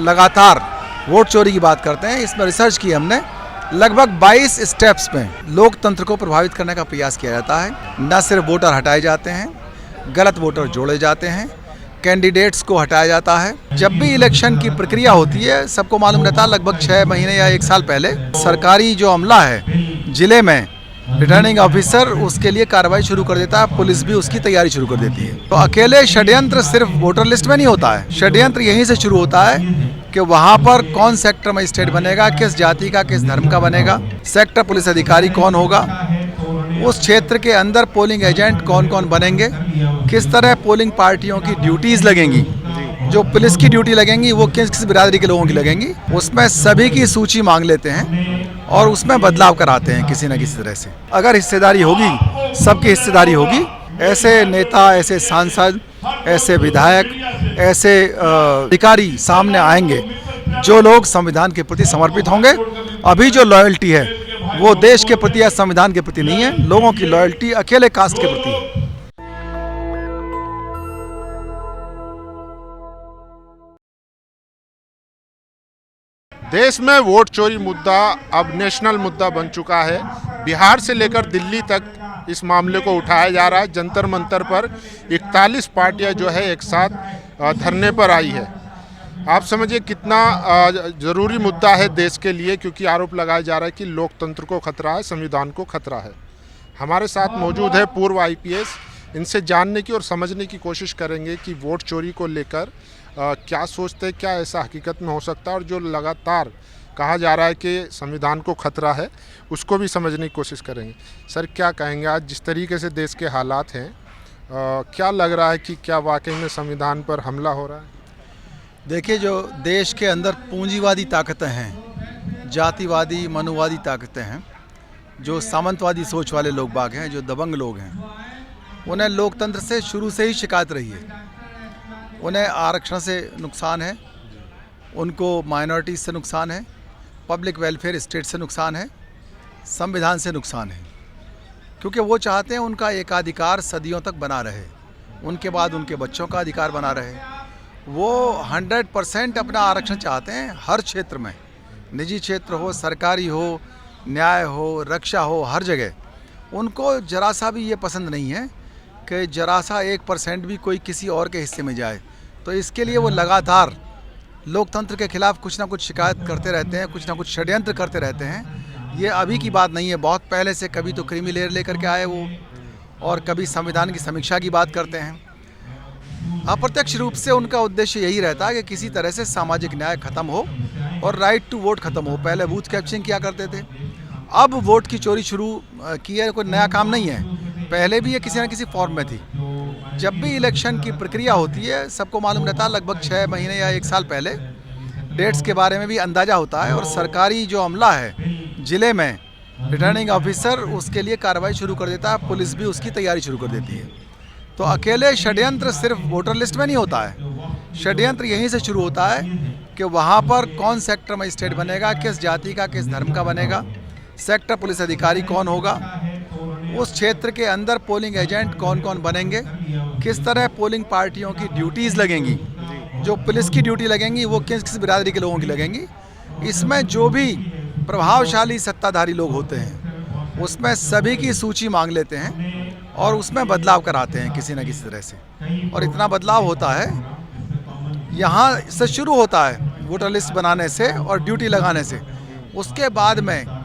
लगातार वोट चोरी की बात करते हैं। इसमें रिसर्च की हमने लगभग 22 स्टेप्स में लोकतंत्र को प्रभावित करने का प्रयास किया जाता है। न सिर्फ वोटर हटाए जाते हैं, गलत वोटर जोड़े जाते हैं, कैंडिडेट्स को हटाया जाता है। जब भी इलेक्शन की प्रक्रिया होती है, सबको मालूम रहता है लगभग 6 महीने या 1 साल पहले सरकारी जो अमला है जिले में, रिटर्निंग ऑफिसर उसके लिए कार्रवाई शुरू कर देता है, पुलिस भी उसकी तैयारी शुरू कर देती है। तो अकेले षड्यंत्र सिर्फ वोटर लिस्ट में नहीं होता है, षड्यंत्र यहीं से शुरू होता है कि वहाँ पर कौन सेक्टर मजिस्ट्रेट बनेगा, किस जाति का किस धर्म का बनेगा, सेक्टर पुलिस अधिकारी कौन होगा, उस क्षेत्र के अंदर पोलिंग एजेंट कौन कौन बनेंगे, किस तरह पोलिंग पार्टियों की ड्यूटीज़ लगेंगी, जो पुलिस की ड्यूटी लगेंगी वो किस किस बिरादरी के लोगों की लगेंगी, उसमें सभी की सूची मांग लेते हैं और उसमें बदलाव कराते हैं किसी न किसी तरह से। अगर हिस्सेदारी होगी, सबकी हिस्सेदारी होगी, ऐसे नेता, ऐसे सांसद, ऐसे विधायक, ऐसे अधिकारी सामने आएंगे जो लोग संविधान के प्रति समर्पित होंगे। अभी जो लॉयल्टी है वो देश के प्रति या संविधान के प्रति नहीं है, लोगों की लॉयल्टी अकेले कास्ट के प्रति है। देश में वोट चोरी मुद्दा अब नेशनल मुद्दा बन चुका है। बिहार से लेकर दिल्ली तक इस मामले को उठाया जा रहा है। जंतर मंतर पर 41 पार्टियां जो है एक साथ धरने पर आई है। आप समझिए कितना ज़रूरी मुद्दा है देश के लिए, क्योंकि आरोप लगाया जा रहा है कि लोकतंत्र को खतरा है, संविधान को खतरा है। हमारे साथ मौजूद है पूर्व IPS। इनसे जानने की और समझने की कोशिश करेंगे कि वोट चोरी को लेकर क्या सोचते हैं, क्या ऐसा हकीकत में हो सकता है, और जो लगातार कहा जा रहा है कि संविधान को खतरा है, उसको भी समझने की कोशिश करेंगे। सर, क्या कहेंगे आज जिस तरीके से देश के हालात हैं, क्या लग रहा है कि क्या वाकई में संविधान पर हमला हो रहा है? देखिए, जो देश के अंदर पूंजीवादी ताकतें हैं, जातिवादी मनुवादी ताकतें हैं, जो सामंतवादी सोच वाले लोग बाग हैं, जो दबंग लोग हैं, उन्हें लोकतंत्र से शुरू से ही शिकायत रही है। उन्हें आरक्षण से नुकसान है, उनको माइनॉरिटीज़ से नुकसान है, पब्लिक वेलफेयर स्टेट से नुकसान है, संविधान से नुकसान है, क्योंकि वो चाहते हैं उनका एकाधिकार सदियों तक बना रहे, उनके बाद उनके बच्चों का अधिकार बना रहे। वो 100% अपना आरक्षण चाहते हैं हर क्षेत्र में, निजी क्षेत्र हो, सरकारी हो, न्याय हो, रक्षा हो, हर जगह। उनको जरा सा भी ये पसंद नहीं है कि जरा सा 1% भी कोई किसी और के हिस्से में जाए। तो इसके लिए वो लगातार लोकतंत्र के खिलाफ कुछ ना कुछ शिकायत करते रहते हैं, कुछ ना कुछ षड्यंत्र करते रहते हैं। ये अभी की बात नहीं है, बहुत पहले से कभी तो क्रीमी लेयर लेकर के आए वो, और कभी संविधान की समीक्षा की बात करते हैं। अप्रत्यक्ष रूप से उनका उद्देश्य यही रहता है कि किसी तरह से सामाजिक न्याय खत्म हो और राइट टू वोट खत्म हो। पहले बूथ कैप्चरिंग किया करते थे, अब वोट की चोरी शुरू की है। कोई नया काम नहीं है, पहले भी ये किसी न किसी फॉर्म में थी। जब भी इलेक्शन की प्रक्रिया होती है, सबको मालूम रहता है लगभग 6 महीने या 1 साल पहले डेट्स के बारे में भी अंदाज़ा होता है, और सरकारी जो अमला है जिले में, रिटर्निंग ऑफिसर उसके लिए कार्रवाई शुरू कर देता है, पुलिस भी उसकी तैयारी शुरू कर देती है। तो अकेले षड्यंत्र सिर्फ वोटर लिस्ट में नहीं होता है, षड्यंत्र यहीं से शुरू होता है कि वहाँ पर कौन सेक्टर मजिस्ट्रेट बनेगा, किस जाति का किस धर्म का बनेगा, सेक्टर पुलिस अधिकारी कौन होगा, उस क्षेत्र के अंदर पोलिंग एजेंट कौन कौन बनेंगे, किस तरह पोलिंग पार्टियों की ड्यूटीज़ लगेंगी, जो पुलिस की ड्यूटी लगेंगी वो किस किस बिरादरी के लोगों की लगेंगी। इसमें जो भी प्रभावशाली सत्ताधारी लोग होते हैं, उसमें सभी की सूची मांग लेते हैं और उसमें बदलाव कराते हैं किसी न किसी तरह से। और इतना बदलाव होता है, यहाँ से शुरू होता है वोटर लिस्ट बनाने से और ड्यूटी लगाने से। उसके बाद में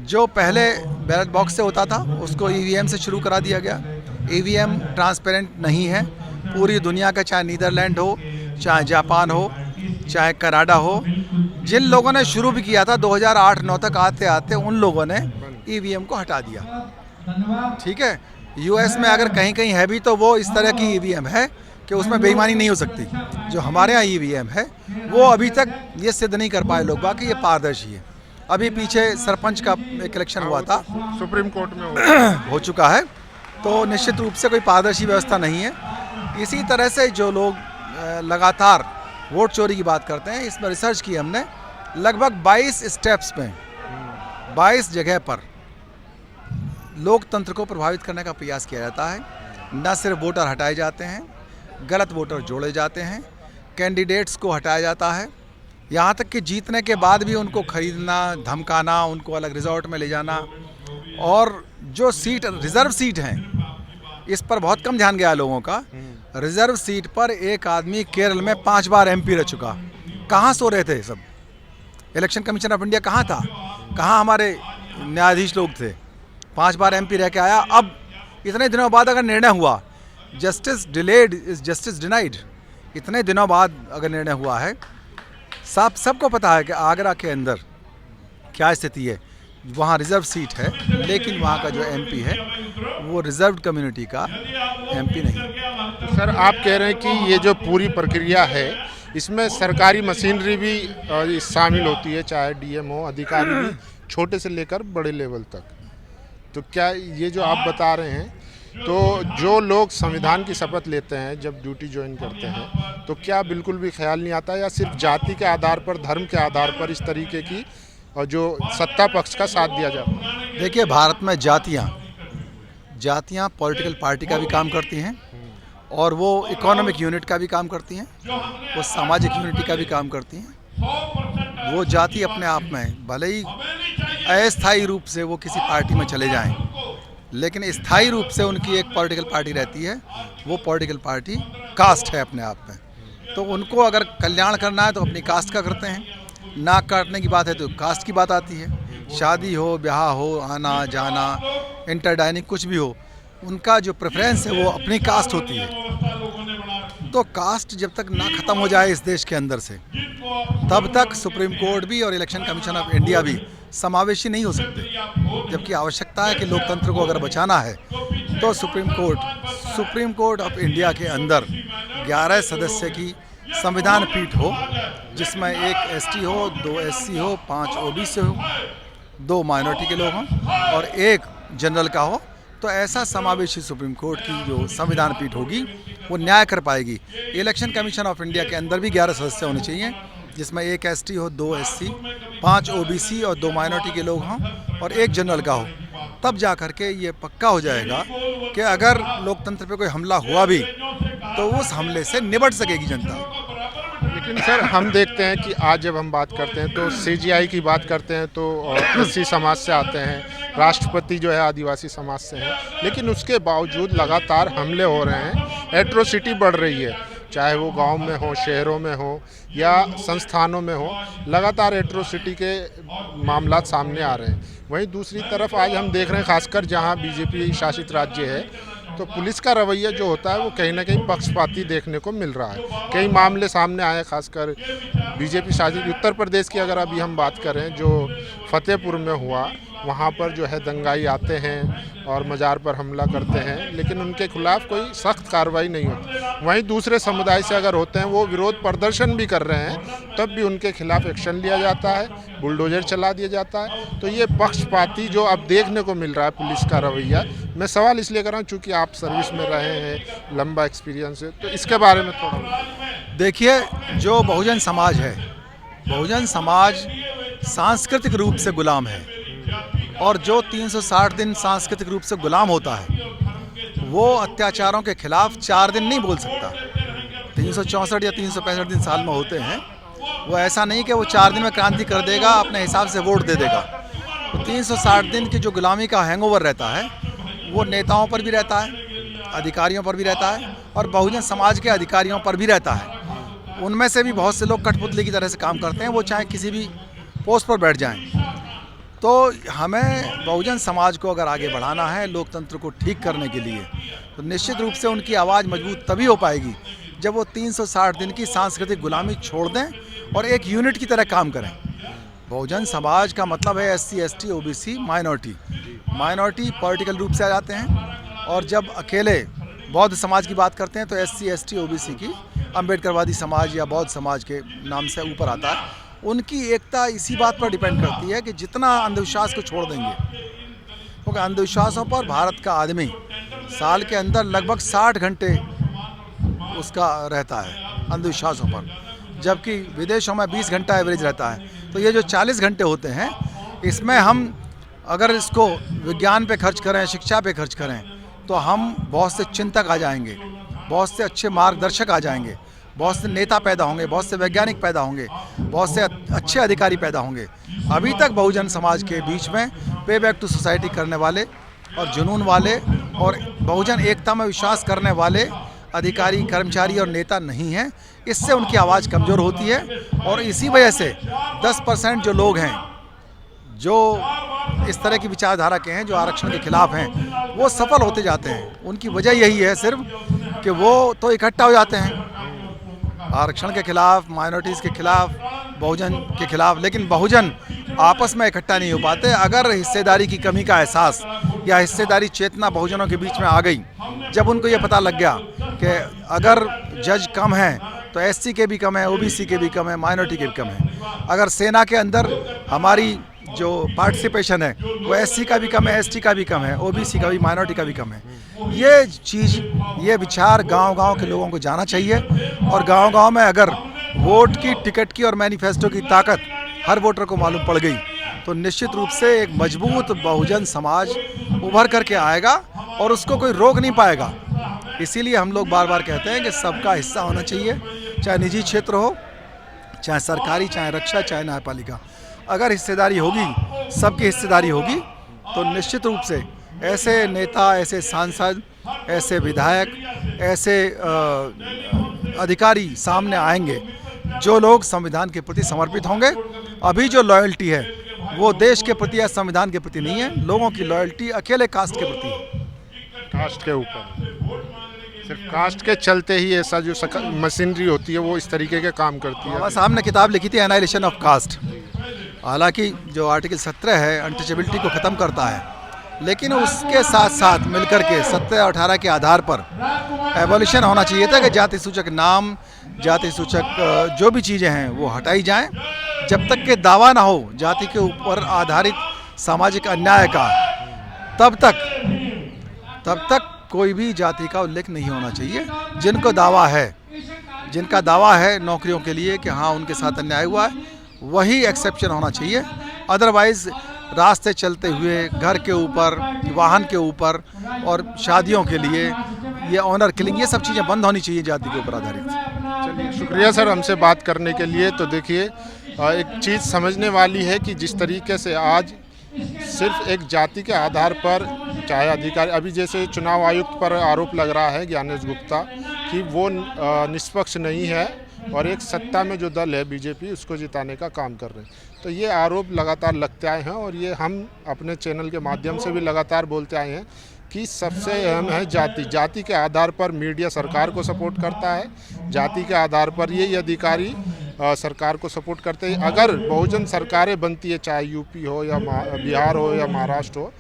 जो पहले बैलेट बॉक्स से होता था, उसको EVM से शुरू करा दिया गया। EVM ट्रांसपेरेंट नहीं है। पूरी दुनिया का, चाहे नीदरलैंड हो, चाहे जापान हो, चाहे कनाडा हो, जिन लोगों ने शुरू भी किया था 2008-9 तक, आते आते उन लोगों ने EVM को हटा दिया। ठीक है, US में अगर कहीं कहीं है भी तो वो इस तरह की EVM है कि उसमें बेईमानी नहीं हो सकती। जो हमारे यहाँ EVM है वो अभी तक ये सिद्ध नहीं कर पाए लोग, बाकी ये पारदर्शी है। अभी पीछे सरपंच का एक इलेक्शन हुआ था, सुप्रीम कोर्ट में हो चुका है, तो निश्चित रूप से कोई पारदर्शी व्यवस्था नहीं है। इसी तरह से जो लोग लगातार वोट चोरी की बात करते हैं, इसमें रिसर्च की हमने लगभग 22 स्टेप्स में 22 जगह पर लोकतंत्र को प्रभावित करने का प्रयास किया जाता है। न सिर्फ वोटर हटाए जाते हैं, गलत वोटर जोड़े जाते हैं, कैंडिडेट्स को हटाया जाता है, यहाँ तक कि जीतने के बाद भी उनको खरीदना, धमकाना, उनको अलग रिजॉर्ट में ले जाना। और जो सीट रिज़र्व सीट हैं, इस पर बहुत कम ध्यान गया लोगों का। रिज़र्व सीट पर एक आदमी केरल में 5 बार MP रह चुका। कहाँ सो रहे थे सब? इलेक्शन कमीशन ऑफ इंडिया कहाँ था? कहाँ हमारे न्यायाधीश लोग थे? 5 बार MP रह के आया। अब इतने दिनों बाद अगर निर्णय हुआ, justice delayed is justice denied, इतने दिनों बाद अगर निर्णय हुआ है, सबको पता है कि आगरा के अंदर क्या स्थिति है। वहाँ रिज़र्व सीट है, लेकिन वहाँ का जो MP है वो रिज़र्व्ड कम्युनिटी का MP नहीं। सर, आप कह रहे हैं कि ये जो पूरी प्रक्रिया है इसमें सरकारी मशीनरी भी शामिल होती है, चाहे DM हो, अधिकारी भी, छोटे से लेकर बड़े लेवल तक। तो क्या ये जो आप बता रहे हैं, तो जो लोग संविधान की शपथ लेते हैं जब ड्यूटी ज्वाइन करते हैं, तो क्या बिल्कुल भी ख्याल नहीं आता या सिर्फ जाति के आधार पर, धर्म के आधार पर इस तरीके की और जो सत्ता पक्ष का साथ दिया जाता है? देखिए, भारत में जातियाँ पॉलिटिकल पार्टी का भी काम करती हैं, और वो इकोनॉमिक यूनिट का भी काम करती हैं, वो सामाजिक यूनिटी का भी काम करती हैं। वो जाति अपने आप में भले ही अस्थायी रूप से वो किसी पार्टी में चले जाएं, लेकिन स्थायी रूप से उनकी एक पॉलिटिकल पार्टी रहती है। वो पॉलिटिकल पार्टी कास्ट है अपने आप में। तो उनको अगर कल्याण करना है तो अपनी कास्ट का करते हैं। नाक काटने की बात है तो कास्ट की बात आती है। शादी हो, ब्याह हो, आना जाना, इंटरडाइनिंग कुछ भी हो, उनका जो प्रेफरेंस है वो अपनी कास्ट होती है। तो कास्ट जब तक ना ख़त्म हो जाए इस देश के अंदर से, तब तक सुप्रीम कोर्ट भी और इलेक्शन कमीशन ऑफ इंडिया भी समावेशी नहीं हो सकते। जबकि आवश्यकता है कि लोकतंत्र को अगर बचाना है तो सुप्रीम कोर्ट ऑफ इंडिया के अंदर 11 सदस्य की संविधान पीठ हो, जिसमें 1 ST हो, 2 SC हो, 5 OBC हो, 2 माइनॉरिटी के लोग हों और 1 जनरल का हो। तो ऐसा समावेशी सुप्रीम कोर्ट की जो संविधान पीठ होगी वो न्याय कर पाएगी। इलेक्शन कमीशन ऑफ इंडिया के अंदर भी 11 सदस्य होने चाहिए, जिसमें 1 ST हो, 2 SC, 5 OBC और 2 माइनॉरिटी के लोग हों और 1 जनरल का हो। तब जा कर के ये पक्का हो जाएगा कि अगर लोकतंत्र पे कोई हमला हुआ भी तो उस हमले से निपट सकेगी जनता। लेकिन सर, हम देखते हैं कि आज जब हम बात करते हैं तो CGI की बात करते हैं तो SC समाज से आते हैं, राष्ट्रपति जो है आदिवासी समाज से हैं, लेकिन उसके बावजूद लगातार हमले हो रहे हैं, एट्रोसिटी बढ़ रही है, चाहे वो गांव में हो, शहरों में हो या संस्थानों में हो, लगातार एट्रोसिटी के मामला सामने आ रहे हैं। वहीं दूसरी तरफ आज हम देख रहे हैं, खासकर जहां BJP शासित राज्य है, तो पुलिस का रवैया जो होता है वो कहीं ना कहीं पक्षपाती देखने को मिल रहा है। कई मामले सामने आए, खासकर BJP शासित उत्तर प्रदेश की अगर अभी हम बात करें, जो फतेहपुर में हुआ, वहाँ पर जो है दंगाई आते हैं और मज़ार पर हमला करते हैं, लेकिन उनके खिलाफ कोई सख्त कार्रवाई नहीं होती। वहीं दूसरे समुदाय से अगर होते हैं, वो विरोध प्रदर्शन भी कर रहे हैं, तब भी उनके खिलाफ एक्शन लिया जाता है, बुलडोजर चला दिया जाता है। तो ये पक्षपाती जो अब देखने को मिल रहा है पुलिस का रवैया, मैं सवाल इसलिए कर रहा हूँ चूँकि आप सर्विस में रहे हैं, लंबा एक्सपीरियंस है, तो इसके बारे में थोड़ा देखिए, जो बहुजन समाज है, बहुजन समाज सांस्कृतिक रूप से गुलाम है, और जो 360 दिन सांस्कृतिक रूप से गुलाम होता है वो अत्याचारों के खिलाफ 4 दिन नहीं बोल सकता। 364 या 365 दिन साल में होते हैं, वो ऐसा नहीं कि वो 4 दिन में क्रांति कर देगा, अपने हिसाब से वोट दे देगा। तो 360 दिन की जो गुलामी का हैंगओवर रहता है वो नेताओं पर भी रहता है, अधिकारियों पर भी रहता है, और बहुजन समाज के अधिकारियों पर भी रहता है। उनमें से भी बहुत से लोग कठपुतली की तरह से काम करते हैं, वो चाहे किसी भी पोस्ट पर बैठ जाएं। तो हमें बहुजन समाज को अगर आगे बढ़ाना है लोकतंत्र को ठीक करने के लिए, तो निश्चित रूप से उनकी आवाज़ मजबूत तभी हो पाएगी जब वो 360 दिन की सांस्कृतिक गुलामी छोड़ दें और एक यूनिट की तरह काम करें। बहुजन समाज का मतलब है SC, ST, OBC, minority political रूप से आ जाते हैं, और जब अकेले बौद्ध समाज की बात करते हैं तो SC, ST, OBC की अम्बेडकरवादी समाज या बौद्ध समाज के नाम से ऊपर आता है। उनकी एकता इसी बात पर डिपेंड करती है कि जितना अंधविश्वास को छोड़ देंगे, क्योंकि अंधविश्वासों पर भारत का आदमी साल के अंदर लगभग 60 घंटे उसका रहता है अंधविश्वासों पर, जबकि विदेशों में 20 घंटा एवरेज रहता है। तो ये जो 40 घंटे होते हैं, इसमें हम अगर इसको विज्ञान पे खर्च करें, शिक्षा पे खर्च करें, तो हम बहुत से चिंतक आ जाएंगे, बहुत से अच्छे मार्गदर्शक आ जाएंगे, बहुत से नेता पैदा होंगे, बहुत से वैज्ञानिक पैदा होंगे, बहुत से अच्छे अधिकारी पैदा होंगे। अभी तक बहुजन समाज के बीच में पे बैक टू सोसाइटी करने वाले और जुनून वाले और बहुजन एकता में विश्वास करने वाले अधिकारी, कर्मचारी और नेता नहीं हैं। इससे उनकी आवाज़ कमज़ोर होती है और इसी वजह से 10% जो लोग हैं जो इस तरह की विचारधारा के हैं, जो आरक्षण के खिलाफ हैं, वो सफल होते जाते हैं। उनकी वजह यही है सिर्फ कि वो तो इकट्ठा हो जाते हैं आरक्षण के खिलाफ, माइनॉरिटीज़ के खिलाफ, बहुजन के खिलाफ, लेकिन बहुजन आपस में इकट्ठा नहीं हो पाते। अगर हिस्सेदारी की कमी का एहसास या हिस्सेदारी चेतना बहुजनों के बीच में आ गई, जब उनको ये पता लग गया कि अगर जज कम हैं तो एससी के भी कम है, ओबीसी के भी कम है, माइनॉरिटी के भी कम है, अगर सेना के अंदर हमारी जो पार्टिसिपेशन है वो एससी का भी कम है, एसटी का भी कम है, ओबीसी का भी, माइनॉरिटी का भी कम है, ये चीज़, ये विचार गांव-गांव के लोगों को जाना चाहिए। और गांव-गांव में अगर वोट की, टिकट की और मैनिफेस्टो की ताकत हर वोटर को मालूम पड़ गई तो निश्चित रूप से एक मजबूत बहुजन समाज उभर करके आएगा और उसको कोई रोक नहीं पाएगा। इसीलिए हम लोग बार बार कहते हैं कि सबका हिस्सा होना चाहिए, चाहे निजी क्षेत्र हो, चाहे सरकारी, चाहे रक्षा, चाहे न्यायपालिका। अगर हिस्सेदारी होगी, सबकी हिस्सेदारी होगी, तो निश्चित रूप से ऐसे नेता, ऐसे सांसद, ऐसे विधायक, ऐसे अधिकारी सामने आएंगे जो लोग संविधान के प्रति समर्पित होंगे। अभी जो लॉयल्टी है वो देश के प्रति या संविधान के प्रति नहीं है, लोगों की लॉयल्टी अकेले कास्ट के प्रति है। कास्ट के ऊपर, सिर्फ कास्ट के चलते ही ऐसा जो मशीनरी होती है वो इस तरीके के काम करती है। बाबा साहब ने किताब लिखी थी एनाइलेशन ऑफ कास्ट। हालांकि जो आर्टिकल 17 है अनटचेबिलिटी को ख़त्म करता है, लेकिन उसके साथ साथ मिलकर के 17 और 18 के आधार पर एबॉलिशन होना चाहिए था कि जाति सूचक नाम, जाति सूचक जो भी चीज़ें हैं वो हटाई जाएं। जब तक के दावा ना हो जाति के ऊपर आधारित सामाजिक अन्याय का, तब तक कोई भी जाति का उल्लेख नहीं होना चाहिए। जिनका दावा है नौकरियों के लिए कि हाँ उनके साथ अन्याय हुआ है, वही एक्सेप्शन होना चाहिए। अदरवाइज़ रास्ते चलते हुए, घर के ऊपर, वाहन के ऊपर और शादियों के लिए ये ऑनर किलिंग, ये सब चीज़ें बंद होनी चाहिए जाति के ऊपर आधारित। चलिए, शुक्रिया सर हमसे बात करने के लिए। तो देखिए, एक चीज़ समझने वाली है कि जिस तरीके से आज सिर्फ एक जाति के आधार पर, चाहे अधिकारी, अभी जैसे चुनाव आयुक्त पर आरोप लग रहा है ज्ञानेश गुप्ता कि वो निष्पक्ष नहीं है और एक सत्ता में जो दल है बीजेपी, उसको जिताने का काम कर रहे हैं। तो ये आरोप लगातार लगते आए हैं और ये हम अपने चैनल के माध्यम से भी लगातार बोलते आए हैं कि सबसे अहम है जाति। जाति के आधार पर मीडिया सरकार को सपोर्ट करता है, जाति के आधार पर ये अधिकारी सरकार को सपोर्ट करते हैं। अगर बहुजन सरकारें बनती है, चाहे यूपी हो या बिहार हो या महाराष्ट्र हो,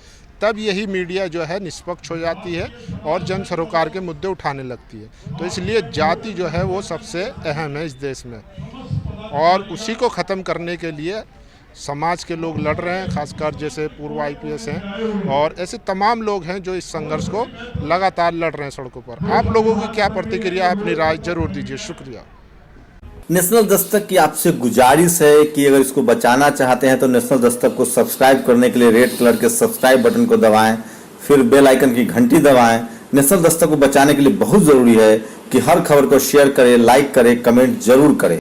तब यही मीडिया जो है निष्पक्ष हो जाती है और जन सरोकार के मुद्दे उठाने लगती है। तो इसलिए जाति जो है वो सबसे अहम है इस देश में और उसी को ख़त्म करने के लिए समाज के लोग लड़ रहे हैं, खासकर जैसे पूर्व IPS हैं और ऐसे तमाम लोग हैं जो इस संघर्ष को लगातार लड़ रहे हैं सड़कों पर। आप लोगों की क्या प्रतिक्रिया है, अपनी राय जरूर दीजिए। शुक्रिया। नेशनल दस्तक की आपसे गुजारिश है कि अगर इसको बचाना चाहते हैं तो नेशनल दस्तक को सब्सक्राइब करने के लिए रेड कलर के सब्सक्राइब बटन को दबाएं, फिर बेल आइकन की घंटी दबाएं। नेशनल दस्तक को बचाने के लिए बहुत ज़रूरी है कि हर खबर को शेयर करें, लाइक करें, कमेंट जरूर करें।